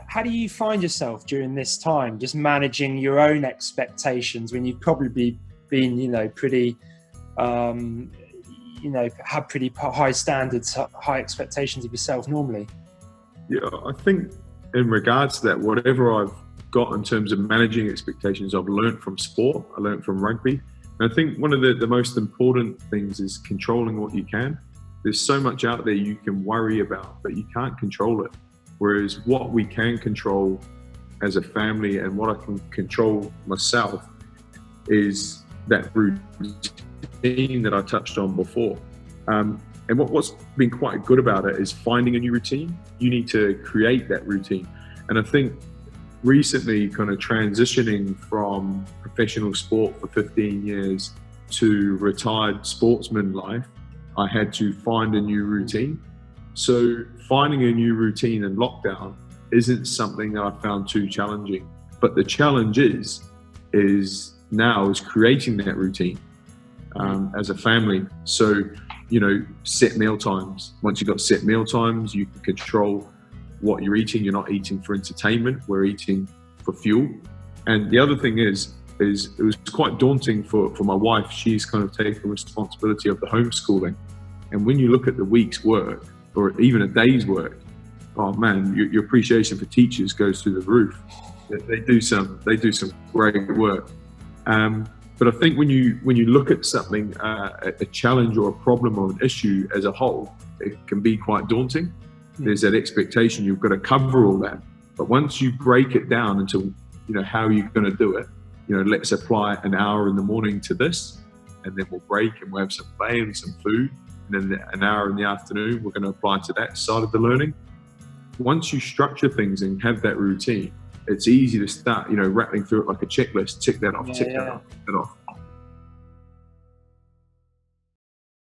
how do you find yourself during this time, just managing your own expectations when you've probably been, pretty, have pretty high standards, high expectations of yourself normally? Yeah, I think in regards to that, whatever I've got in terms of managing expectations, I've learned from sport. I learned from rugby. And I think one of the most important things is controlling what you can. There's so much out there you can worry about, but you can't control it. Whereas what we can control as a family and what I can control myself is that routine that I touched on before. And what's been quite good about it is finding a new routine. You need to create that routine. And I think recently kind of transitioning from professional sport for 15 years to retired sportsman life, I had to find a new routine. So finding a new routine in lockdown isn't something that I found too challenging. But the challenge is creating that routine as a family. So, set meal times. Once you've got set meal times, you can control what you're eating. You're not eating for entertainment. We're eating for fuel. And the other thing is it was quite daunting for my wife. She's kind of taken responsibility of the homeschooling. And when you look at the week's work, or even a day's work, oh man, your appreciation for teachers goes through the roof. They do some great work. But I think when you look at something, a challenge or a problem or an issue as a whole, it can be quite daunting. There's that expectation you've got to cover all that. But once you break it down into, how you're going to do it, let's apply an hour in the morning to this, and then we'll break and we'll have some play and some food. And then an hour in the afternoon, we're going to apply to that side of the learning. Once you structure things and have that routine, it's easy to start, rattling through it like a checklist. Tick that off, tick that off.